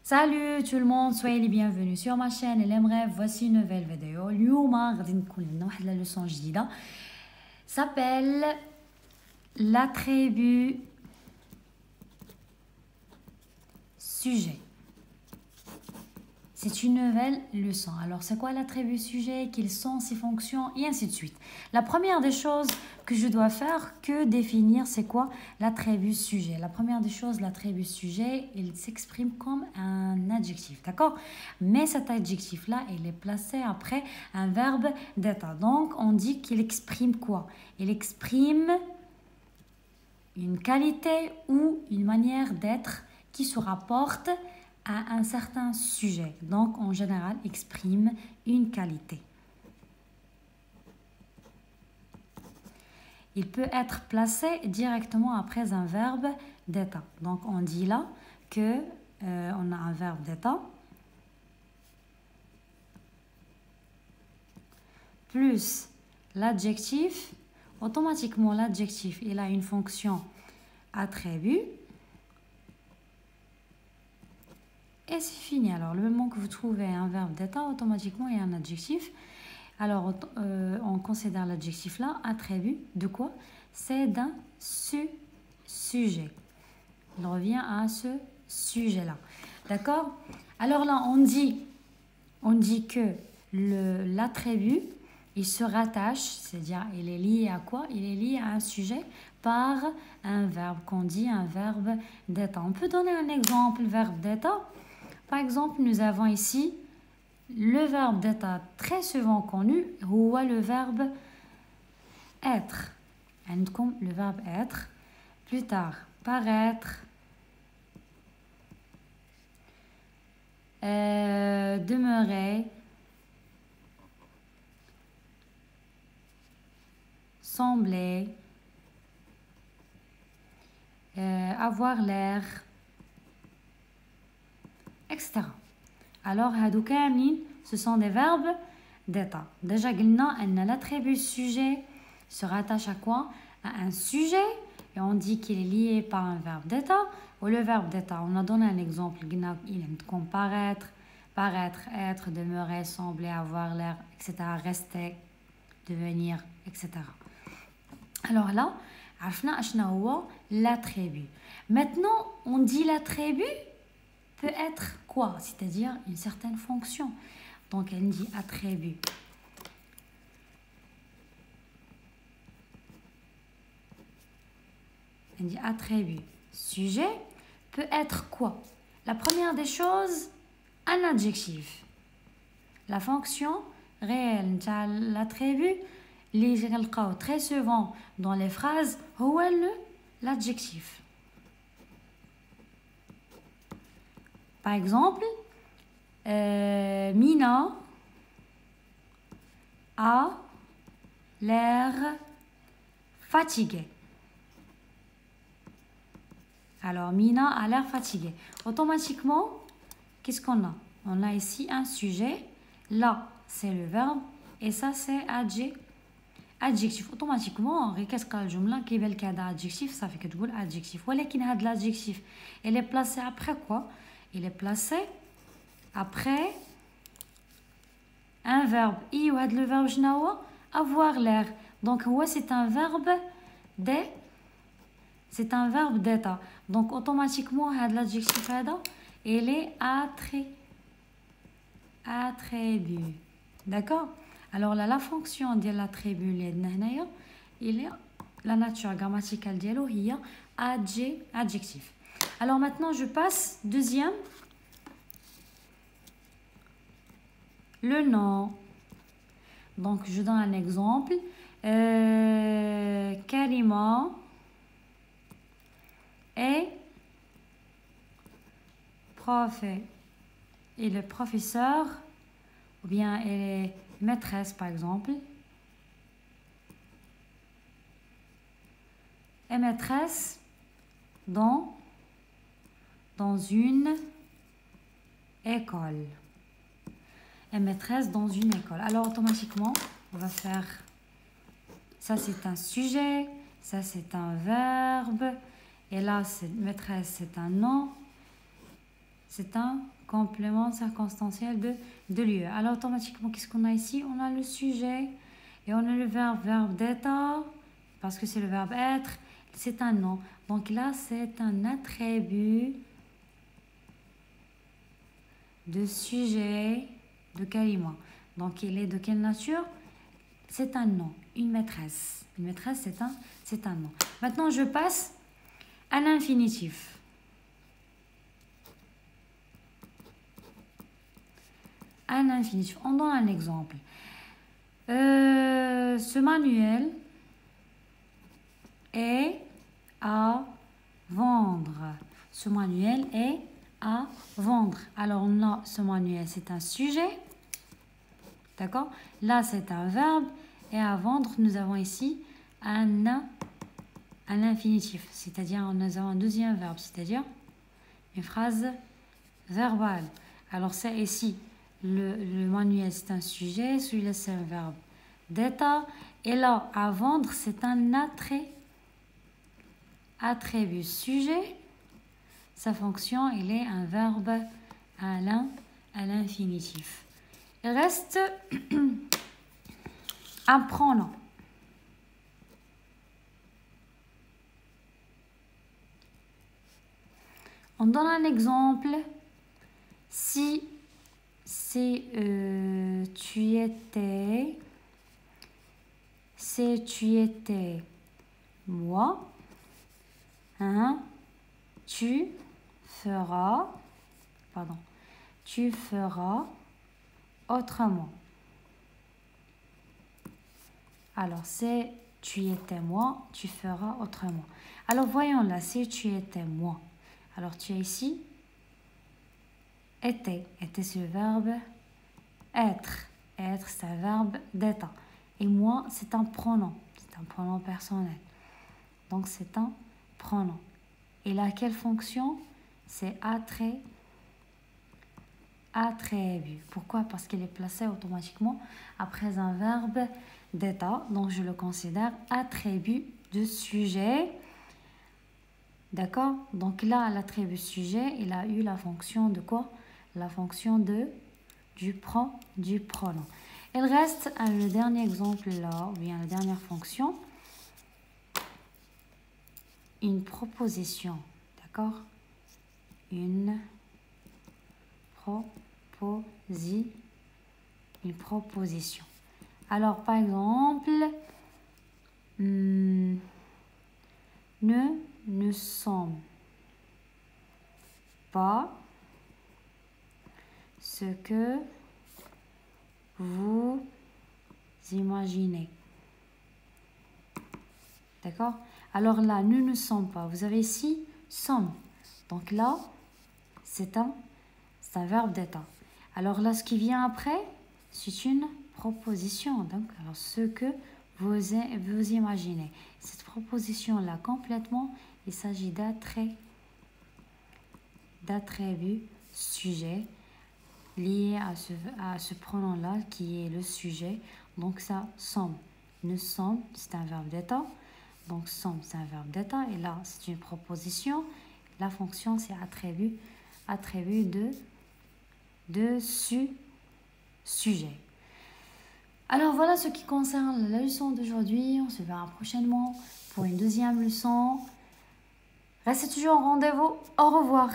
Salut tout le monde, soyez les bienvenus sur ma chaîne LMREV. Voici une nouvelle vidéo. اليوم غادي نكون لنا واحد la leçon جديدة s'appelle l'attribut sujet. C'est une nouvelle leçon. Alors, c'est quoi l'attribut sujet? Quelles sont ses fonctions? Et ainsi de suite. La première des choses que je dois faire, que définir, c'est quoi l'attribut sujet? La première des choses, l'attribut sujet, il s'exprime comme un adjectif, d'accord? Mais cet adjectif-là, il est placé après un verbe d'état. Donc, on dit qu'il exprime quoi? Il exprime une qualité ou une manière d'être qui se rapporte à un certain sujet. Donc, en général, exprime une qualité. Il peut être placé directement après un verbe d'état. Donc, on dit là que on a un verbe d'état plus l'adjectif. Automatiquement, l'adjectif, il a une fonction attribut. Et c'est fini. Alors, le moment que vous trouvez un verbe d'état, automatiquement, il y a un adjectif. Alors, on considère l'adjectif là, attribut de quoi? C'est d'un sujet. Il revient à ce sujet-là. D'accord? Alors là, on dit que l'attribut, il se rattache, c'est-à-dire, il est lié à quoi? Il est lié à un sujet par un verbe, qu'on dit un verbe d'état. On peut donner un exemple, verbe d'état. Par exemple, nous avons ici le verbe d'état très souvent connu, ou le verbe être. Comme le verbe être. Plus tard, paraître, demeurer, sembler, avoir l'air, etc. Alors, ce sont des verbes d'état. Déjà, l'attribut sujet se rattache à quoi? À un sujet. Et on dit qu'il est lié par un verbe d'état. Ou le verbe d'état, on a donné un exemple. Il aime comparaître, paraître, être, demeurer, sembler, avoir l'air, etc. Rester, devenir, etc. Alors là, l'attribut. Maintenant, on dit l'attribut peut être quoi? C'est-à-dire une certaine fonction. Donc, elle dit attribut. Elle dit attribut. Sujet peut être quoi? La première des choses, un adjectif. La fonction réelle de l'attribut, très souvent dans les phrases, l'adjectif. Par exemple, Mina a l'air fatiguée. Alors, Mina a l'air fatiguée. Automatiquement, qu'est-ce qu'on a? On a ici un sujet. Là, c'est le verbe. Et ça, c'est adjectif. Automatiquement, qu'est-ce que الجملة كيبان لك هذا adjectif, ça fait que تقول adjectif. ولكن هذا l'adjectif, il est placé après quoi? Il est placé après un verbe. Et le verbe avoir l'air. Donc, c'est un verbe c'est un verbe d'état. Donc, automatiquement, l'adjectif, il est attribut. D'accord? Alors là, la fonction de l'attribut, il est la nature grammaticale dialogue, il y a adjectif. Alors maintenant, je passe deuxième. Le nom. Donc, je donne un exemple. Karima est prof et le professeur, ou bien elle est maîtresse par exemple, est maîtresse dans une école. Est maîtresse dans une école. Alors automatiquement, on va faire, ça c'est un sujet, ça c'est un verbe, et là c'est maîtresse, c'est un nom, c'est un complément circonstanciel de lieu. Alors, automatiquement, qu'est-ce qu'on a ici? On a le sujet et on a le verbe d'état, parce que c'est le verbe être, c'est un nom. Donc là, c'est un attribut de sujet de kalima. Donc, il est de quelle nature? C'est un nom, une maîtresse. Une maîtresse, c'est un nom. Maintenant, je passe à l'infinitif. Un infinitif. On donne un exemple. Ce manuel est à vendre. Ce manuel est à vendre. Alors, on a ce manuel, c'est un sujet. D'accord? Là, c'est un verbe. Et à vendre, nous avons ici un infinitif. C'est-à-dire, nous avons un deuxième verbe. C'est-à-dire une phrase verbale. Alors, c'est ici. Le manuel, c'est un sujet. Celui-là, c'est un verbe d'état. Et là, à vendre, c'est un attribut sujet. Sa fonction, il est un verbe à l'infinitif. Il reste un pronom. On donne un exemple. Si tu étais moi, hein, tu feras autrement. Alors, c'est tu étais moi, tu feras autrement. Alors, voyons là, si tu étais moi. Alors, tu as ici était. Était, c'est le verbe être. Être, c'est un verbe d'état. Et moi, c'est un pronom. C'est un pronom personnel. Donc, c'est un pronom. Et là, quelle fonction? C'est attribut. Pourquoi? Parce qu'il est placé automatiquement après un verbe d'état. Donc, je le considère attribut de sujet. D'accord? Donc là, l'attribut sujet, il a eu la fonction de quoi? La fonction du pronom. Il reste le dernier exemple là, ou bien la dernière fonction. Une proposition. D'accord? Une proposition. Alors, par exemple, nous ne sommes pas ce que vous imaginez. D'accord? Alors là, nous ne sommes pas. Vous avez ici sommes. Donc là, c'est un verbe d'état. Alors là, ce qui vient après, c'est une proposition. Donc, alors ce que vous imaginez. Cette proposition-là, complètement, il s'agit d'attribut sujet lié à ce pronom-là qui est le sujet. Donc, ça, sommes. Nous sommes, c'est un verbe d'état. Donc, sommes, c'est un verbe d'état. Et là, c'est une proposition. La fonction, c'est attribut de sujet. Alors, voilà ce qui concerne la leçon d'aujourd'hui. On se verra prochainement pour une deuxième leçon. Restez toujours au rendez-vous. Au revoir.